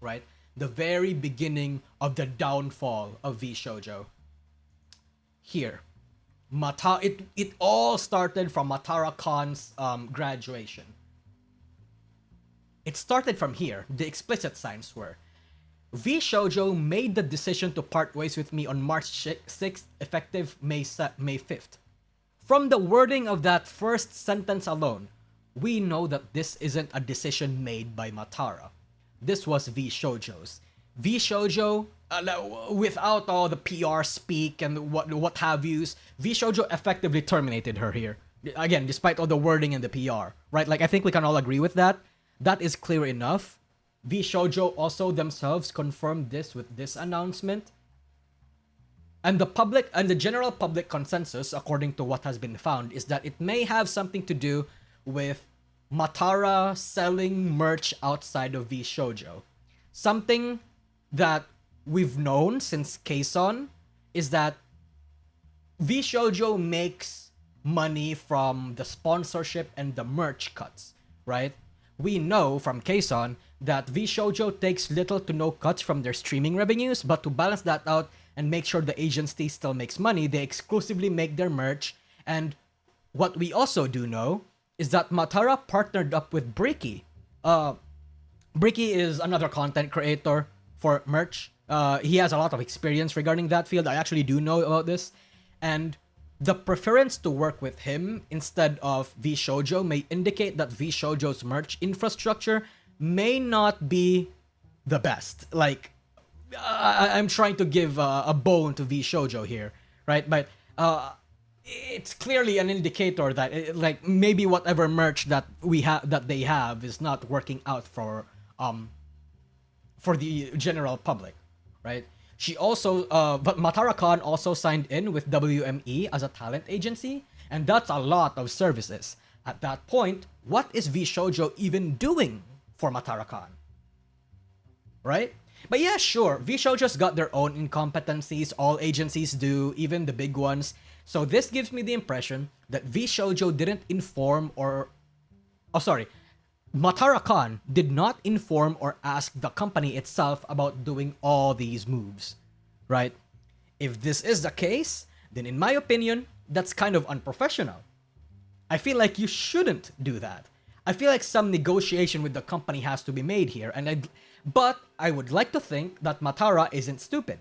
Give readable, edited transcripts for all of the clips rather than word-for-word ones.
right? The very beginning of the downfall of V Shojo. Here, it all started from Matara Khan's graduation. It started from here. The explicit signs were: V Shojo made the decision to part ways with me on March 6th, effective May 5th. From the wording of that first sentence alone, we know that this isn't a decision made by Matara. This was V Shojo's. V Shojo, without all the PR speak and what have yous, V Shojo effectively terminated her here. Again, despite all the wording and the PR, right? Like, I think we can all agree with that. That is clear enough. V Shojo also themselves confirmed this with this announcement. And the general public consensus, according to what has been found, is that it may have something to do with Matara selling merch outside of V Shojo. Something that we've known since Kason is that V Shojo makes money from the sponsorship and the merch cuts, right? We know from Kason that V Shojo takes little to no cuts from their streaming revenues, but to balance that out and make sure the agency still makes money, they exclusively make their merch. And what we also do know is that Matara partnered up with Bricky. Bricky is another content creator for merch. He has a lot of experience regarding that field. I actually do know about this. And the preference to work with him instead of V Shojo may indicate that V Shojo's merch infrastructure may not be the best. Like, I'm trying to give a bone to V Shojo here, right? But it's clearly an indicator that like maybe whatever merch that they have is not working out for the general public, right? She also, but Matara Khan also signed in with WME as a talent agency, and that's a lot of services. At that point, what is V Shojo even doing for Matara Khan? Right? But yeah, sure, V Shojo's got their own incompetencies, all agencies do, even the big ones. So this gives me the impression that V Shojo didn't inform Matara Khan did not inform or ask the company itself about doing all these moves, right? If this is the case, then in my opinion, that's kind of unprofessional. I feel like you shouldn't do that. I feel like some negotiation with the company has to be made here, but I would like to think that Matara isn't stupid.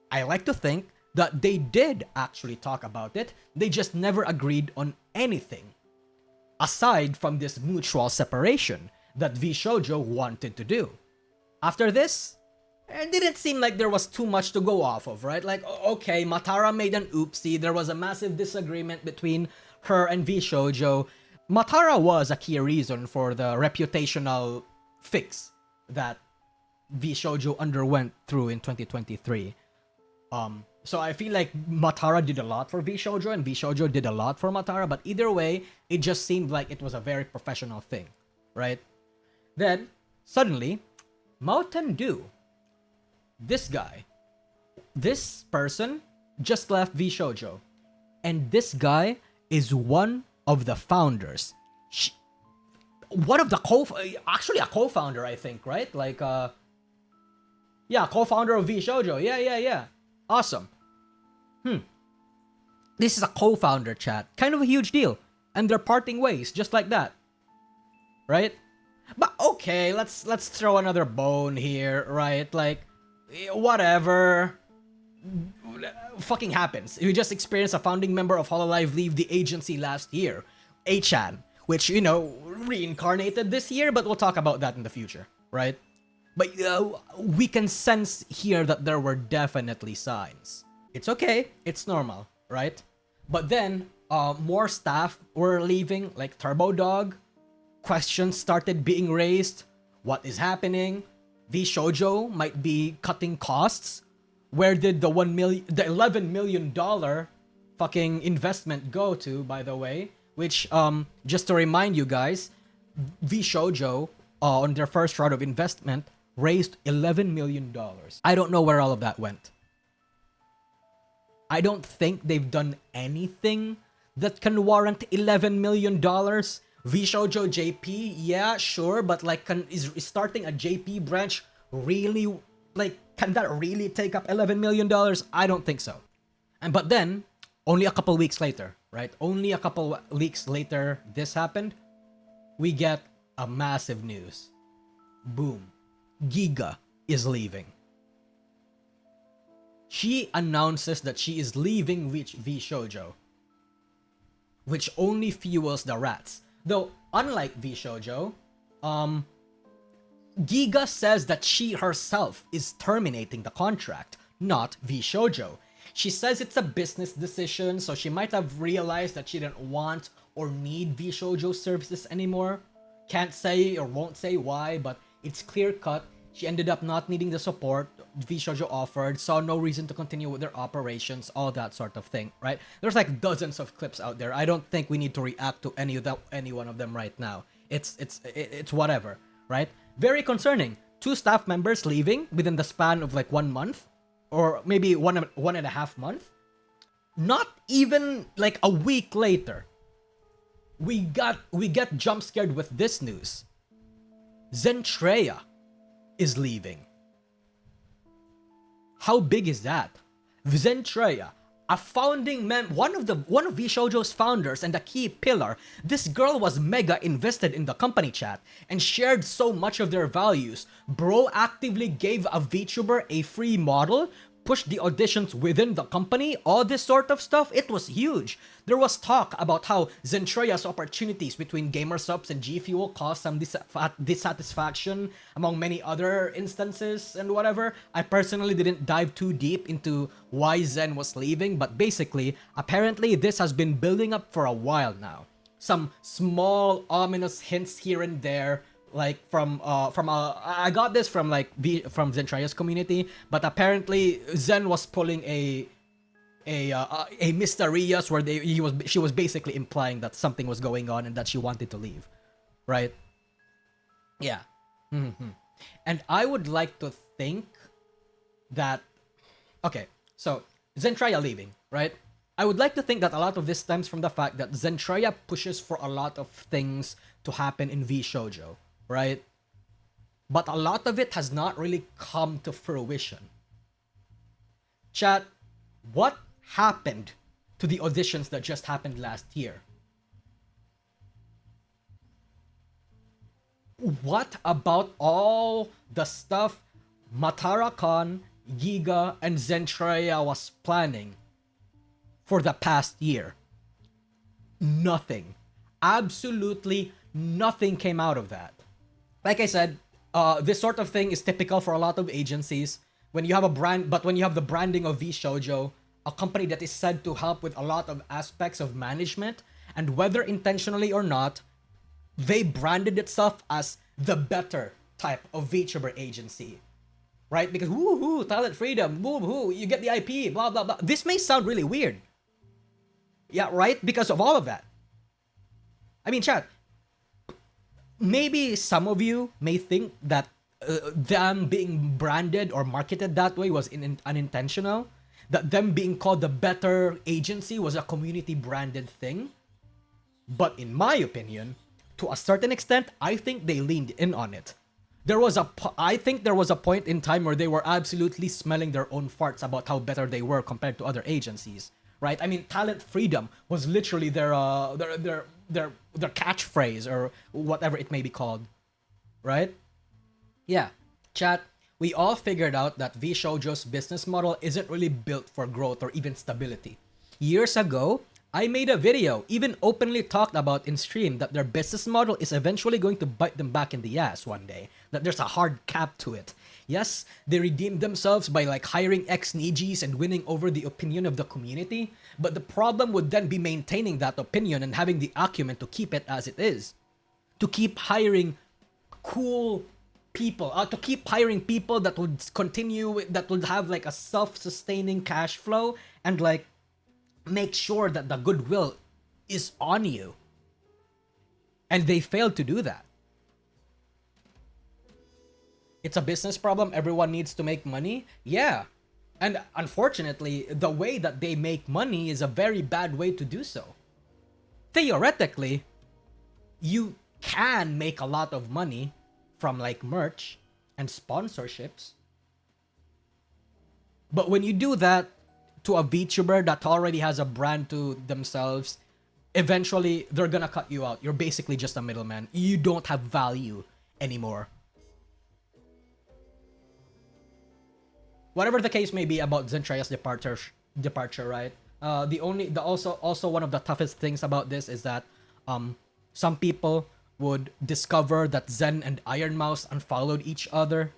I like to think that they did actually talk about it, they just never agreed on anything. Aside from this mutual separation that V Shojo wanted to do. After this, it didn't seem like there was too much to go off of, right? Like, okay, Matara made an oopsie, there was a massive disagreement between her and V Shojo. Matara was a key reason for the reputational fix that V Shojo underwent through in 2023. So I feel like Matara did a lot for V Shojo and V Shojo did a lot for Matara, but either way, it just seemed like it was a very professional thing, right? Then, suddenly, Mao Tendu, this person just left V Shojo, and this guy is one of the founders. Actually a co-founder, I think, right? Like, yeah, co-founder of V Shojo. Yeah. Awesome. This is a co-founder, chat. Kind of a huge deal. And they're parting ways, just like that. Right? But okay, let's throw another bone here, right? Like, whatever. Fucking happens. We just experienced a founding member of Hololive leave the agency last year. A-chan. Which, reincarnated this year, but we'll talk about that in the future, right? But we can sense here that there were definitely signs. It's okay, it's normal, right? But then, more staff were leaving, like Turbo Dog. Questions started being raised. What is happening? V Shojo might be cutting costs. Where did the $11 million fucking investment go to, by the way? Which, just to remind you guys, V Shojo, on their first round of investment, raised $11 million. I don't know where all of that went. I don't think they've done anything that can warrant $11 million. V Shojo JP, yeah, sure, but like, is starting a JP branch really, like, can that really take up $11 million? I don't think so. But then, only a couple weeks later, right? Only a couple weeks later, this happened. We get a massive news. Boom. Giga is leaving. She announces that she is leaving V Shojo, which only fuels the rats. Though, unlike V Shojo, Giga says that she herself is terminating the contract, not V Shojo. She says it's a business decision, so she might have realized that she didn't want or need V Shojo services anymore. Can't say or won't say why, but it's clear cut. She ended up not needing the support V Shojo offered, saw no reason to continue with their operations, all that sort of thing, right? There's like dozens of clips out there. I don't think we need to react to any one of them right now. It's whatever, right? Very concerning. 2 staff members leaving within the span of like 1 month, or maybe one and a half month. Not even like a week later, we get jump scared with this news. Zentreya is leaving. How big is that? Zentreya, a founding one of VShojo's founders and a key pillar. This girl was mega invested in the company, chat, and shared so much of their values. Bro actively gave a VTuber a free model, pushed the auditions within the company, all this sort of stuff. It was huge. There was talk about how Zentreya's opportunities between gamer subs and G Fuel caused some dissatisfaction among many other instances and whatever. I personally didn't dive too deep into why Zen was leaving, but basically, apparently this has been building up for a while now. Some small ominous hints here and there, like I got this from like from Zentreya's community, but apparently Zen was pulling a mysterious where she was basically implying that something was going on and that she wanted to leave, right? Yeah. And I would like to think that, okay, so Zentreya leaving, right? I would like to think that a lot of this stems from the fact that Zentreya pushes for a lot of things to happen in VShojo, right? But a lot of it has not really come to fruition. Chat, what happened to the auditions that just happened last year? What about all the stuff Matara-Khan, Giga, and Zentreya was planning for the past year? Nothing. Absolutely nothing came out of that. Like I said, this sort of thing is typical for a lot of agencies. When you have a brand, but when you have the branding of VShojo, a company that is said to help with a lot of aspects of management, and whether intentionally or not, they branded itself as the better type of VTuber agency, right? Because woohoo, talent freedom, woohoo, you get the IP, blah blah blah. This may sound really weird, yeah, right? Because of all of that. I mean, chat, maybe some of you may think that them being branded or marketed that way was unintentional, that them being called the better agency was a community branded thing. But in my opinion, to a certain extent, I think they leaned in on it. I think there was a point in time where they were absolutely smelling their own farts about how better they were compared to other agencies, right? I mean, talent freedom was literally their catchphrase or whatever it may be called, right? Yeah, chat, we all figured out that VShojo's business model isn't really built for growth or even stability. Years ago, I made a video, even openly talked about in stream, that their business model is eventually going to bite them back in the ass one day. That there's a hard cap to it. Yes, they redeemed themselves by like hiring ex-Nijis and winning over the opinion of the community, but the problem would then be maintaining that opinion and having the acumen to keep it as it is. To keep hiring cool people, to keep hiring people that would continue, that would have like a self-sustaining cash flow and like make sure that the goodwill is on you. And they failed to do that. It's a business problem. Everyone needs to make money. Yeah. And unfortunately, the way that they make money is a very bad way to do so. Theoretically, you can make a lot of money from like merch and sponsorships. But when you do that to a VTuber that already has a brand to themselves, eventually they're gonna cut you out. You're basically just a middleman. You don't have value anymore. Whatever the case may be about Zentreya's departure, right? Also one of the toughest things about this is that some people would discover that Zen and Ironmouse unfollowed each other.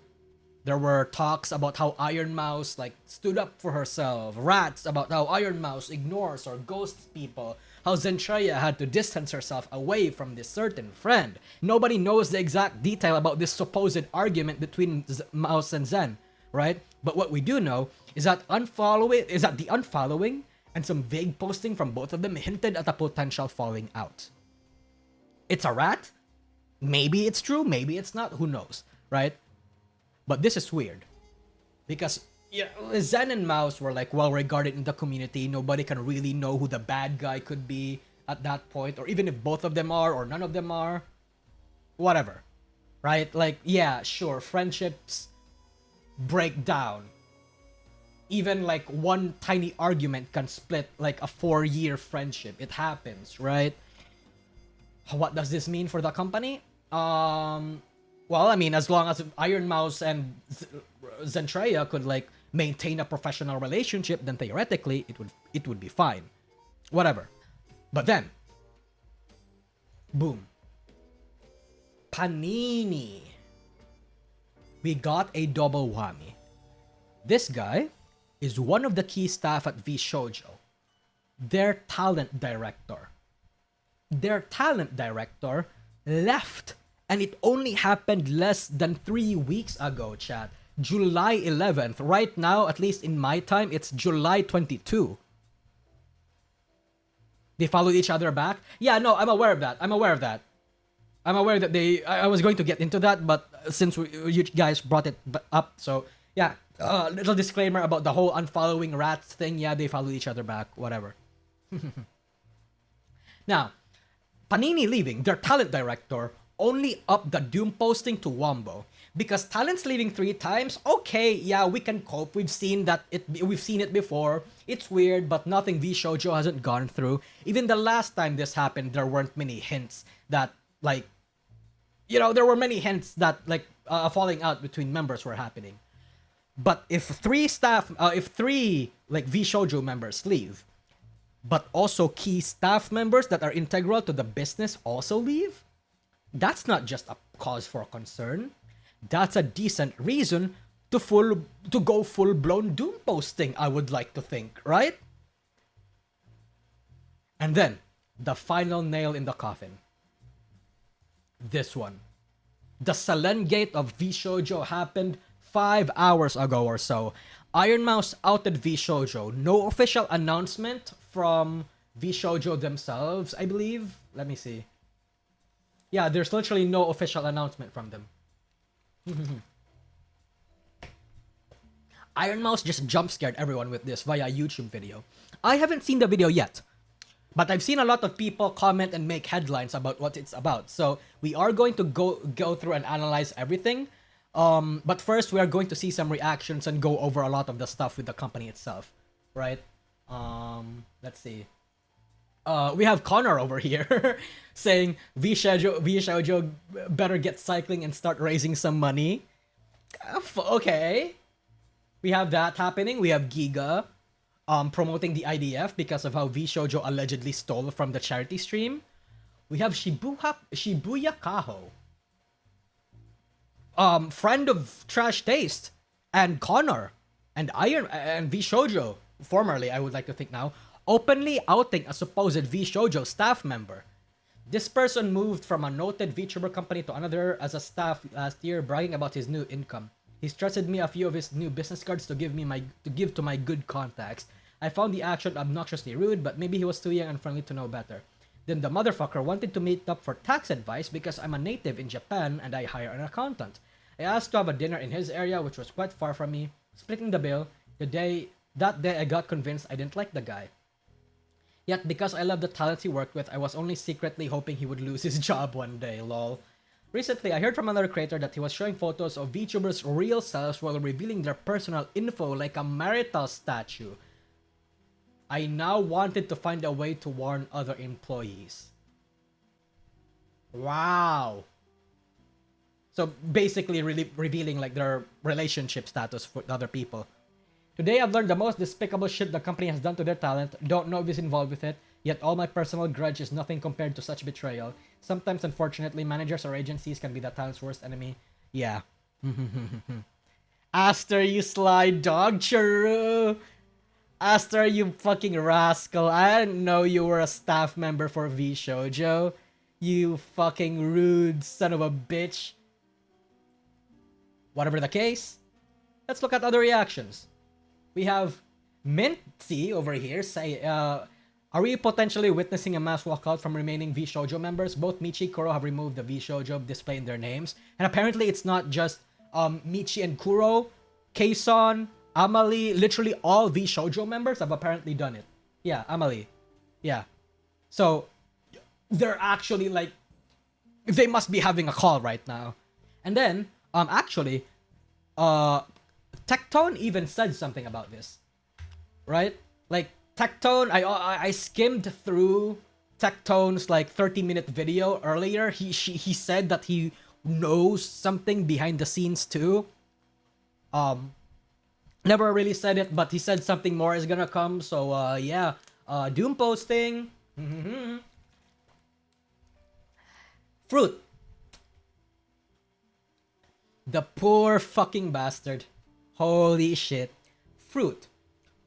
There were talks about how Ironmouse like stood up for herself, rats about how Ironmouse ignores or ghosts people, how Zentreya had to distance herself away from this certain friend. Nobody knows the exact detail about this supposed argument between Mouse and Zen, right? But what we do know is that the unfollowing and some vague posting from both of them hinted at a potential falling out. It's a rat? Maybe it's true, maybe it's not, who knows, right? But this is weird. Because Zen and Mouse were like well regarded in the community. Nobody can really know who the bad guy could be at that point, or even if both of them are or none of them are. Whatever. Right? Like, yeah, sure, friendships break down. Even like one tiny argument can split like a 4-year friendship. It happens, right? What does this mean for the company? Well, I mean, as long as Ironmouse and Zentreya could like maintain a professional relationship, then theoretically it would be fine. Whatever. But then, boom. Panini. We got a double whammy. This guy is one of the key staff at VShojo. Their talent director. Their talent director left, and it only happened less than 3 weeks ago, chat. July 11th. Right now, at least in my time, it's July 22. They followed each other back? Yeah, no, I'm aware of that. I'm aware that I was going to get into that, but since you guys brought it up, so yeah. Little disclaimer about the whole unfollowing rats thing. Yeah, they followed each other back. Whatever. Now, Panini leaving, their talent director, only upped the doom posting to Wombo. Because talent's leaving 3 times, okay, yeah, we can cope. We've seen it before. It's weird, but nothing VShojo hasn't gone through. Even the last time this happened, there weren't many hints that, like, there were many hints that, like, falling out between members were happening. But if 3 like VShojo members leave, but also key staff members that are integral to the business also leave, that's not just a cause for concern. That's a decent reason to go full-blown doom posting, I would like to think, right? And then, the final nail in the coffin. This one. The Selen Gate of VShojo happened 5 hours ago or so. Ironmouse outed VShojo. No official announcement from VShojo themselves, I believe. Let me see. Yeah, there's literally no official announcement from them. Ironmouse just jump-scared everyone with this via YouTube video. I haven't seen the video yet, but I've seen a lot of people comment and make headlines about what it's about. So we are going to go through and analyze everything. But first, we are going to see some reactions and go over a lot of the stuff with the company itself, right? Let's see. We have Connor over here saying VShojo better get cycling and start raising some money. Okay. We have that happening. We have Giga promoting the IDF because of how VShojo allegedly stole from the charity stream. We have Shibuya Kaho, friend of Trash Taste, and Connor, and VShojo, formerly, I would like to think now, openly outing a supposed VShojo staff member. This person moved from a noted VTuber company to another as a staff last year, bragging about his new income. He's trusted me a few of his new business cards to give to my good contacts. I found the action obnoxiously rude, but maybe he was too young and friendly to know better. Then the motherfucker wanted to meet up for tax advice because I'm a native in Japan and I hire an accountant. I asked to have a dinner in his area, which was quite far from me, splitting the bill. That day I got convinced I didn't like the guy. Yet because I love the talents he worked with, I was only secretly hoping he would lose his job one day, lol. Recently, I heard from another creator that he was showing photos of VTubers' real selves while revealing their personal info like a marital statue. I now wanted to find a way to warn other employees. Wow. So basically really revealing like their relationship status with other people. Today I've learned the most despicable shit the company has done to their talent. Don't know if he's involved with it, yet all my personal grudge is nothing compared to such betrayal. Sometimes, unfortunately, managers or agencies can be the talent's worst enemy. Yeah. Aster, you sly dog, churro! Aster, you fucking rascal. I didn't know you were a staff member for V Shojo. You fucking rude son of a bitch. Whatever the case, let's look at other reactions. We have Minty over here say, are we potentially witnessing a mass walkout from remaining V Shojo members? Both Michi and Kuro have removed the V Shojo display in their names. And apparently it's not just Michi and Kuro, Kason, Amalie, literally all V Shojo members have apparently done it. Yeah, Amalie. Yeah. So, they're actually like, they must be having a call right now. And then, actually, Tectone even said something about this, right? Like Tectone, I skimmed through Tectone's like 30-minute video earlier. He said that he knows something behind the scenes too. Never really said it, but he said something more is gonna come. So yeah, Doom posting. Fruit. The poor fucking bastard. Holy shit. Fruit,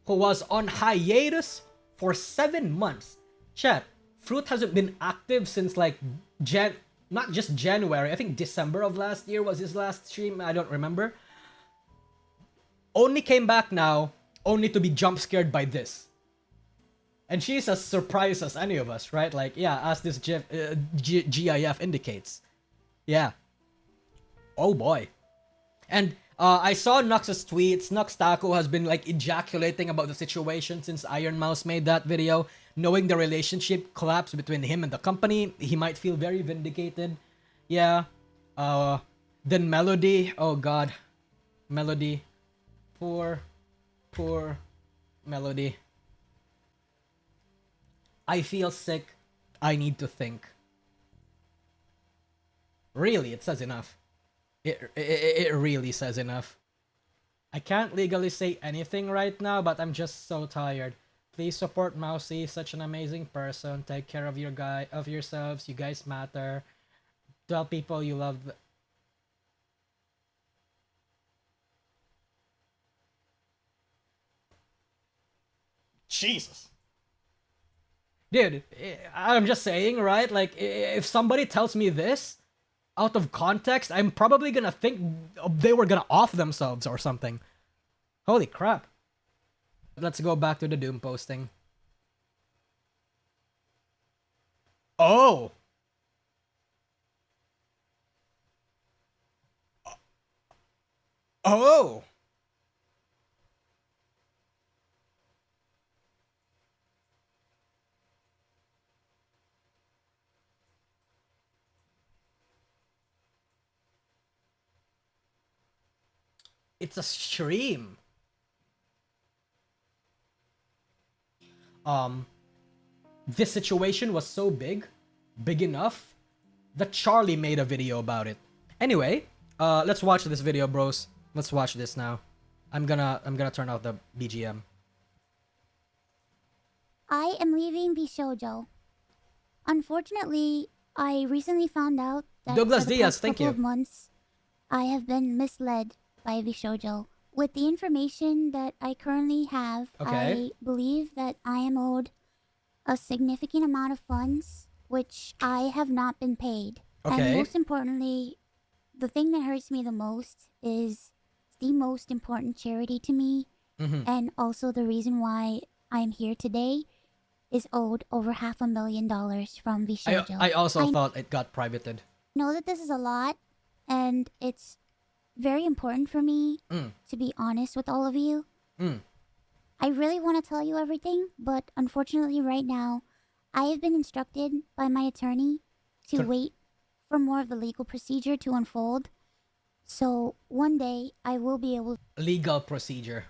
who was on hiatus for 7 months. Chat, Fruit hasn't been active since like not just January, I think December of last year was his last stream, I don't remember. Only came back now, only to be jump scared by this. And she's as surprised as any of us, right? Like, yeah, as this GIF indicates. Yeah. Oh boy. And I saw Nux's tweets. Nux Taco has been like ejaculating about the situation since Ironmouse made that video. Knowing the relationship collapse between him and the company, he might feel very vindicated. Yeah. Then Melody. Oh god. Melody. Poor Melody. I feel sick. I need to think. Really, it says enough. It really says enough. I can't legally say anything right now, but I'm just so tired. Please support Mousy, such an amazing person. Take care of yourselves. You guys matter. Tell people you love. Jesus. Dude, I'm just saying, right? Like, if somebody tells me this out of context, I'm probably gonna think they were gonna off themselves or something. Holy crap. Let's go back to the Doom posting. Oh! Oh! It's a stream. This situation was so big enough that Charlie made a video about it. Anyway, let's watch this video, bros. Let's watch this now. I'm gonna turn off the BGM. I am leaving V Shojo. Unfortunately, I recently found out that Douglas for the Diaz, past thank couple you. of months, I have been misled by V Shojo. With the information that I currently have, Okay. I believe that I am owed a significant amount of funds, which I have not been paid. Okay. And most importantly, the thing that hurts me the most is the most important charity to me, and also the reason why I'm here today is owed over $500,000 from V Shojo. I also thought it got privated. Know that this is a lot, and it's very important for me to be honest with all of you. I really want to tell you everything, but unfortunately right now, I have been instructed by my attorney to wait for more of the legal procedure to unfold. So one day I will be able. Legal procedure.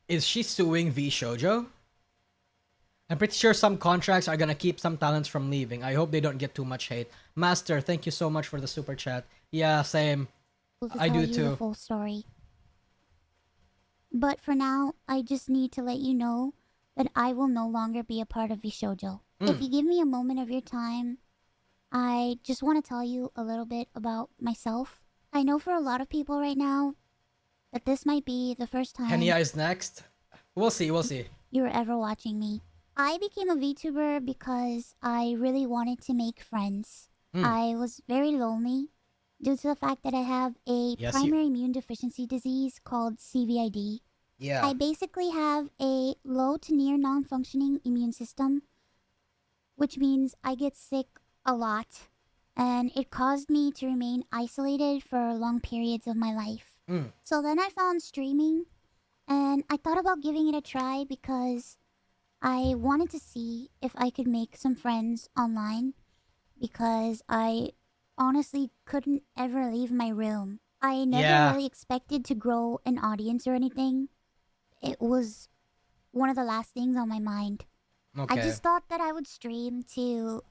Is she suing V Shojo? I'm pretty sure some contracts are gonna keep some talents from leaving. I hope they don't get too much hate. Master, thank you so much for the super chat. Yeah, same. to I tell do you too. the full story. But for now, I just need to let you know that I will no longer be a part of VShojo. If you give me a moment of your time, I just want to tell you a little bit about myself. I know for a lot of people right now that this might be the first time Henia is next. We'll see, we'll see. you were ever watching me. I became a VTuber because I really wanted to make friends. I was very lonely due to the fact that I have a Yes, primary immune deficiency disease called CVID. Yeah. I basically have a low to near non-functioning immune system, which means I get sick a lot, and it caused me to remain isolated for long periods of my life. So then I found streaming, and I thought about giving it a try because I wanted to see if I could make some friends online, because I honestly couldn't ever leave my room. I never Yeah. really expected to grow an audience or anything. It was one of the last things on my mind. Okay. I just thought that I would stream to,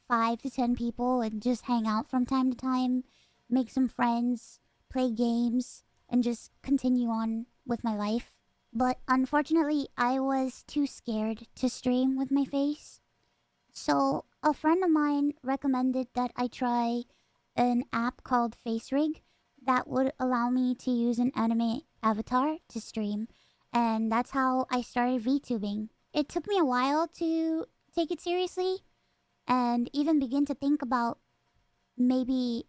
5 to 10 people and just hang out from time to time, make some friends, play games, and just continue on with my life. But unfortunately, I was too scared to stream with my face. So a friend of mine recommended that I try an app called FaceRig that would allow me to use an anime avatar to stream. And that's how I started VTubing. It took me a while to take it seriously and even begin to think about maybe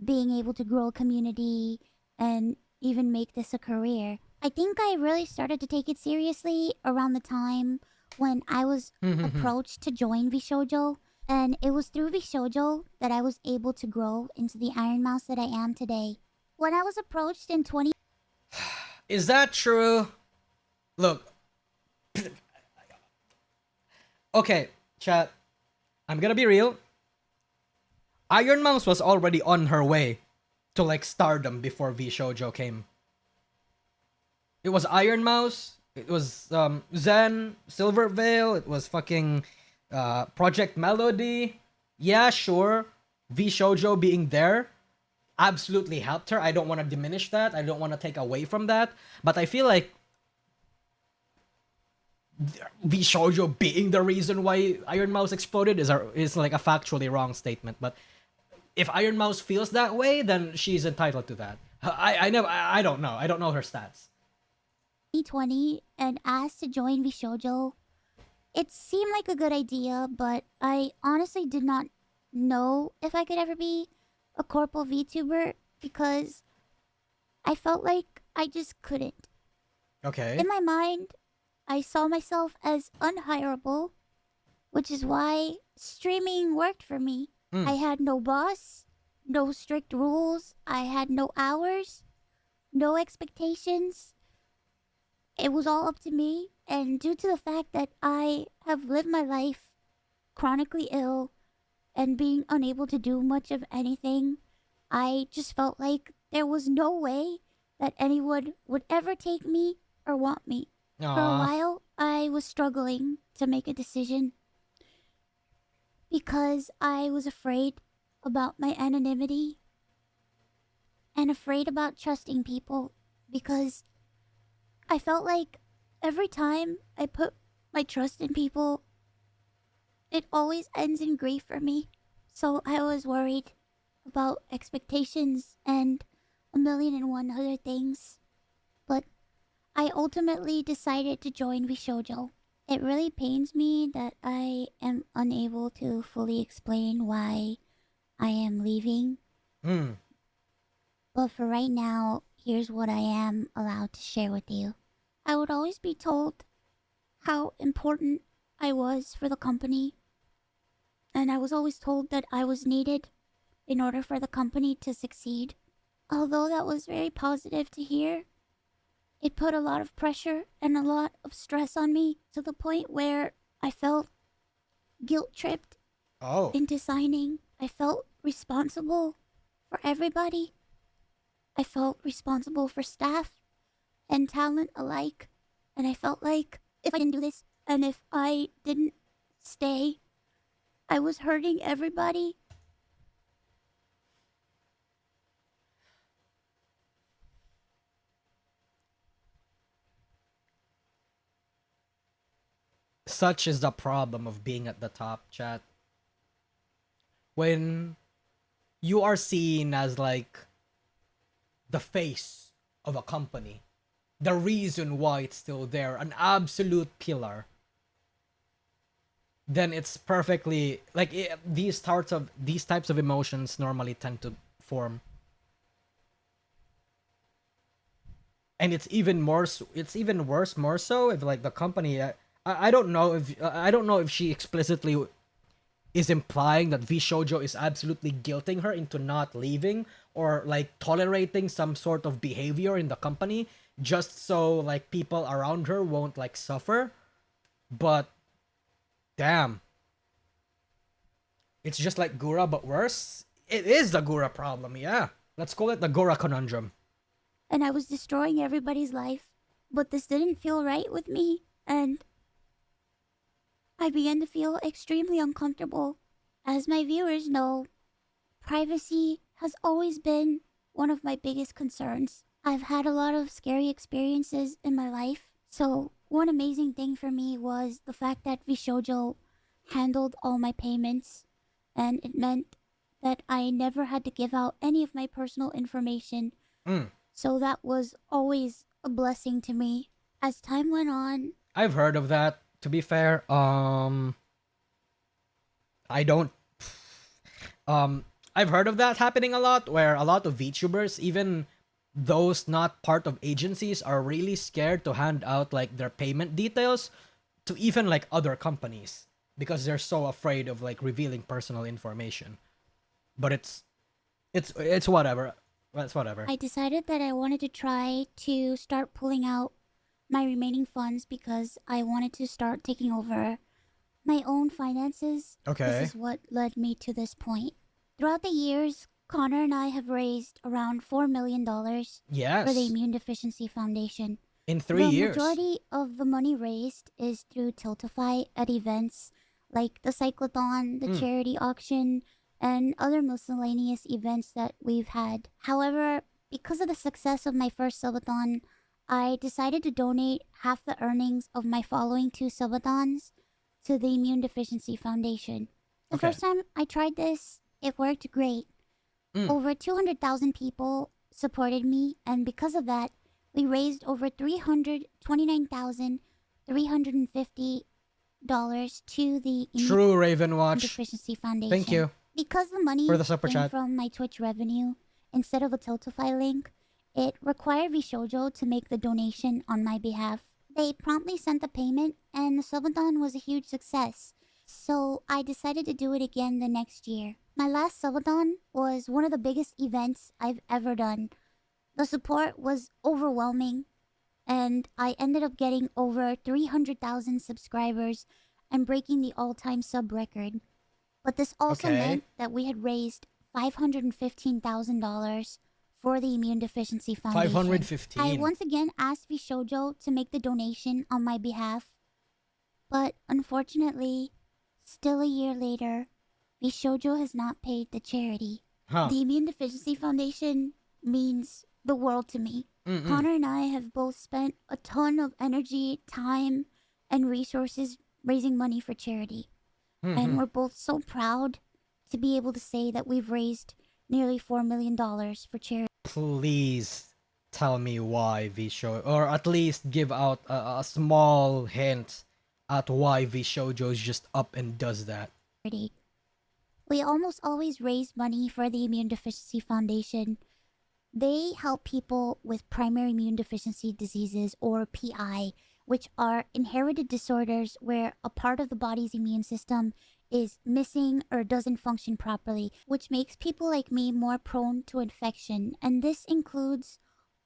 being able to grow a community and even make this a career. I think I really started to take it seriously around the time when I was approached to join VShojo, and it was through VShojo that I was able to grow into the Ironmouse that I am today. When I was approached in 20 Is that true? Look. Okay, chat. I'm gonna be real. Ironmouse was already on her way to like stardom before V Shojo came. It was Ironmouse, it was Zen, Silver Veil, it was fucking Project Melody. Yeah, sure. V Shojo being there absolutely helped her. I don't want to diminish that. I don't want to take away from that. But I feel like V Shojo being the reason why Ironmouse exploded is like a factually wrong statement. But if Ironmouse feels that way, then she's entitled to that. I don't know. I don't know her stats. 2020 and asked to join VShojo, it seemed like a good idea, but I honestly did not know if I could ever be a corporal VTuber because I felt like I just couldn't. Okay. In my mind, I saw myself as unhireable, which is why streaming worked for me. I had no boss, no strict rules, I had no hours, no expectations. It was all up to me, and due to the fact that I have lived my life chronically ill and being unable to do much of anything, I just felt like there was no way that anyone would ever take me or want me. For a while, I was struggling to make a decision because I was afraid about my anonymity and afraid about trusting people because I felt like every time I put my trust in people, it always ends in grief for me. So I was worried about expectations and a million and one other things. But I ultimately decided to join VShojo. It really pains me that I am unable to fully explain why I am leaving. But for right now, here's what I am allowed to share with you. I would always be told how important I was for the company, and I was always told that I was needed in order for the company to succeed. Although that was very positive to hear, it put a lot of pressure and a lot of stress on me to the point where I felt guilt tripped Oh. into signing. I felt responsible for everybody. I felt responsible for staff and talent alike. And I felt like if I didn't do this and if I didn't stay, I was hurting everybody. Such is the problem of being at the top, chat. When you are seen as like the face of a company, the reason why it's still there, an absolute pillar, then it's perfectly like these types of emotions normally tend to form. And it's even more it's even worse more so if like the company I don't know if I don't know if she explicitly is implying that V Shojo is absolutely guilting her into not leaving or like tolerating some sort of behavior in the company just so like people around her won't like suffer. But damn, it's just like Gura but worse. It is the Gura problem, yeah. Let's call it the Gura conundrum. And I was destroying everybody's life. But this didn't feel right with me. And I began to feel extremely uncomfortable. As my viewers know, privacy has always been one of my biggest concerns. I've had a lot of scary experiences in my life. So one amazing thing for me was the fact that VShojo handled all my payments. And it meant that I never had to give out any of my personal information. So that was always a blessing to me. As time went on, I've heard of that. To be fair, I don't. I've heard of that happening a lot, where a lot of VTubers, even those not part of agencies, are really scared to hand out like their payment details to even like other companies because they're so afraid of like revealing personal information. But it's whatever. It's whatever. I decided that I wanted to try to start pulling out my remaining funds because I wanted to start taking over my own finances. Okay. This is what led me to this point. Throughout the years, Connor and I have raised around $4 million Yes. for the Immune Deficiency Foundation. In 3 years. The majority of the money raised is through Tiltify at events like the Cyclothon, the charity auction, and other miscellaneous events that we've had. However, because of the success of my first subathon, I decided to donate half the earnings of my following 2 subathons to the Immune Deficiency Foundation. The Okay. first time I tried this, it worked great. Over 200,000 people supported me, and because of that, we raised over $329,350 to the True, Raven Watch. Deficiency Foundation. Thank you. Because the money For the super came chat. from my Twitch revenue instead of a Tiltify link, it required VShojo to make the donation on my behalf. They promptly sent the payment, and the subathon was a huge success. So I decided to do it again the next year. My last subathon was one of the biggest events I've ever done. The support was overwhelming, and I ended up getting over 300,000 subscribers and breaking the all-time sub record. But this also Okay. meant that we had raised $515,000 for the Immune Deficiency Foundation. 515. I once again asked VShojo to make the donation on my behalf. But unfortunately, still a year later, VShojo has not paid the charity. Huh. The Immune Deficiency Foundation means the world to me. Connor and I have both spent a ton of energy, time, and resources raising money for charity. And we're both so proud to be able to say that we've raised nearly $4 million for charity. Please tell me why VShojo, or at least give out a small hint at why VShojo is just up and does that. We almost always raise money for the Immune Deficiency Foundation. They help people with primary immune deficiency diseases, or PI, which are inherited disorders where a part of the body's immune system is missing or doesn't function properly, which makes people like me more prone to infection, and this includes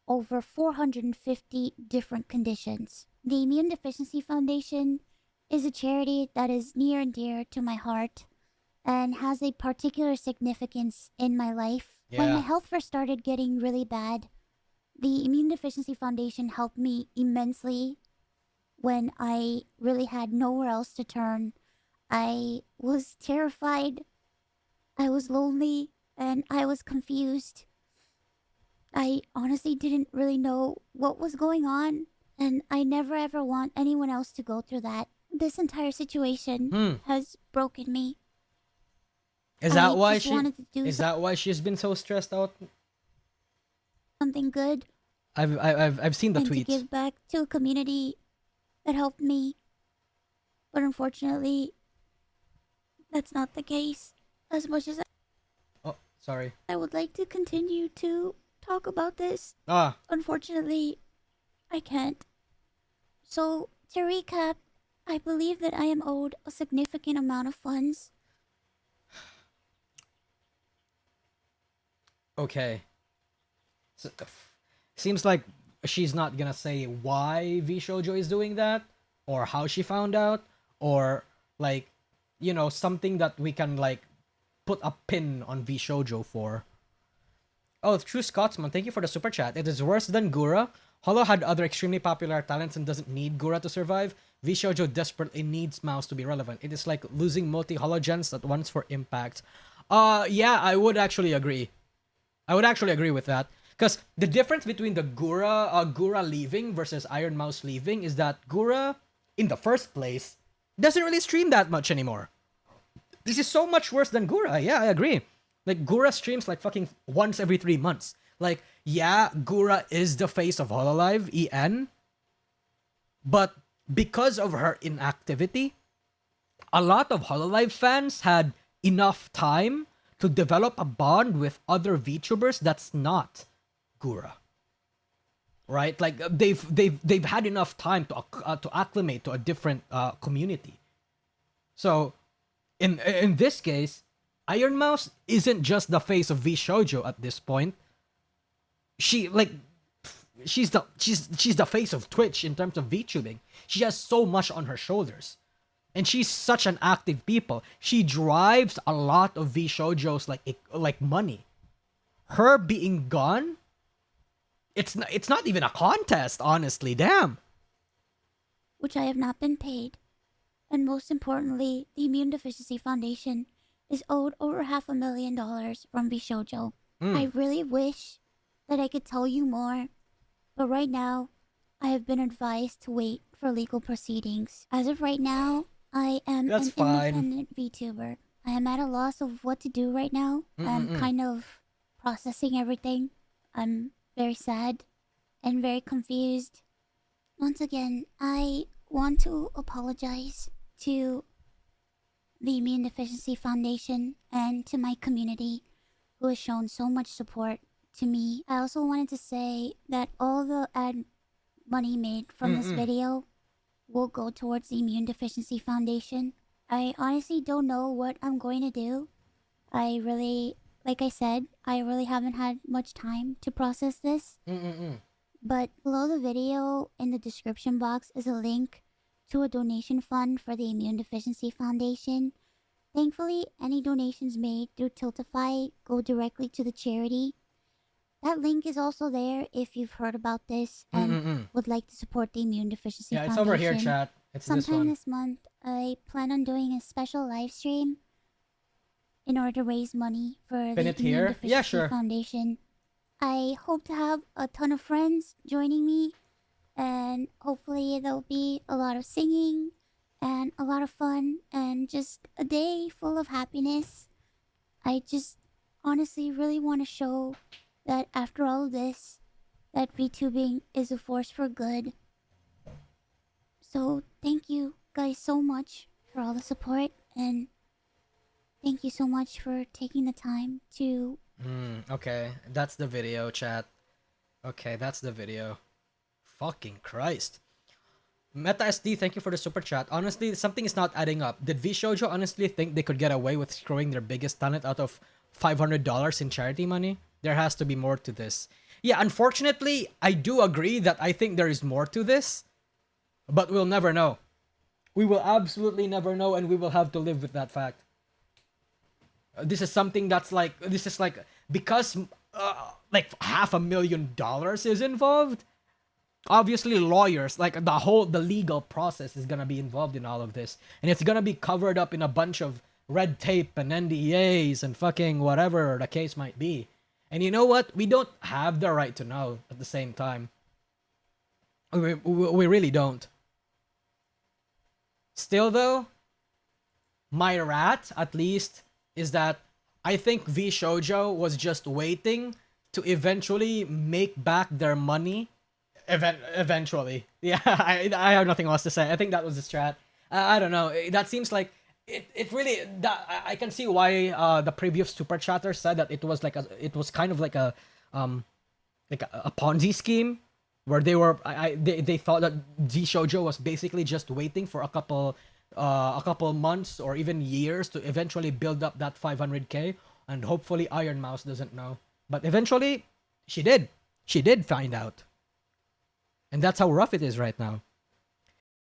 over 450 different conditions. The Immune Deficiency Foundation is a charity that is near and dear to my heart and has a particular significance in my life. When my Yeah. health first started getting really bad, the Immune Deficiency Foundation helped me immensely when I really had nowhere else to turn. I was terrified, I was lonely, and I was confused. I honestly didn't really know what was going on, and I never ever want anyone else to go through that. This entire situation Hmm. has broken me. Is I that why just she? wanted to do Is that why she's been so stressed out? something good I've seen the and to tweets. give back to a community that helped me. But unfortunately, that's not the case. As much as Oh, sorry. I would like to continue to talk about this, Ah, unfortunately, I can't. So, to recap, I believe that I am owed a significant amount of funds. okay. So, seems like she's not gonna say why V Shojo is doing that, or how she found out, or like, something that we can like put a pin on V Shojo for. Oh, True Scotsman, thank you for the super chat. It is worse than Gura. Hollow had other extremely popular talents and doesn't need Gura to survive. V Shojo desperately needs Mouse to be relevant. It is like losing multi hologens at once for impact. Yeah, I would actually agree. I would actually agree with that. Because the difference between the Gura leaving versus Ironmouse leaving is that Gura, in the first place, doesn't really stream that much anymore. This is so much worse than Gura. Yeah, I agree. Like, Gura streams like fucking once every 3 months. Like, yeah, Gura is the face of Hololive, EN. But because of her inactivity, a lot of Hololive fans had enough time to develop a bond with other VTubers that's not Gura. Right? Like they've had enough time to acclimate to a different community. So in this case, Ironmouse isn't just the face of V Shojo at this point. She like she's the face of Twitch in terms of VTubing. She has so much on her shoulders. And she's such an active people. She drives a lot of V Shojo's like money. Her being gone, it's not even a contest, honestly. Damn. Which I have not been paid. And most importantly, the Immune Deficiency Foundation is owed over $500,000 from VShojo. I really wish that I could tell you more, but right now, I have been advised to wait for legal proceedings. As of right now, I am That's an fine. independent VTuber. I am at a loss of what to do right now. I'm kind of processing everything. I'm very sad and very confused. Once again, I want to apologize to the Immune Deficiency Foundation and to my community who has shown so much support to me. I also wanted to say that all the ad money made from this video will go towards the Immune Deficiency Foundation. I honestly don't know what I'm going to do. Like I said, I really haven't had much time to process this. But below the video in the description box is a link to a donation fund for the Immune Deficiency Foundation. Thankfully, any donations made through Tiltify go directly to the charity. That link is also there if you've heard about this and would like to support the Immune Deficiency Yeah, it's Foundation. over here, chat. It's this Sometime one. this month, I plan on doing a special live stream in order to raise money for Pin the it Immune here? Deficiency Yeah, sure. Foundation. I hope to have a ton of friends joining me, and hopefully there'll be a lot of singing and a lot of fun and just a day full of happiness. I just honestly really want to show that after all of this, that VTubing is a force for good. So thank you guys so much for all the support, and thank you so much for taking the time to... Okay, that's the video, chat. Okay, that's the video. Fucking Christ. Meta SD, thank you for the super chat. Honestly, something is not adding up. Did V Shojo honestly think they could get away with screwing their biggest talent out of $500 in charity money? There has to be more to this. Yeah, unfortunately, I do agree that I think there is more to this, but we'll never know. We will absolutely never know, and we will have to live with that fact. This is something that's like, this is like, because like $500,000 is involved. Obviously, lawyers, like the legal process is gonna be involved in all of this, and it's gonna be covered up in a bunch of red tape and NDAs and fucking whatever the case might be. And you know what? We don't have the right to know at the same time. We really don't. Still, though, my rat, at least, is that I think V Shojo was just waiting to eventually make back their money. Eventually. Yeah, I have nothing else to say. I think that was the strat. I don't know. That seems like it really, that I can see why the previous super chatter said that it was like it was kind of like a Ponzi scheme, where they thought that V Shojo was basically just waiting for a couple months or even years to eventually build up that 500k, and hopefully Ironmouse doesn't know. But eventually she did find out. And that's how rough it is right now.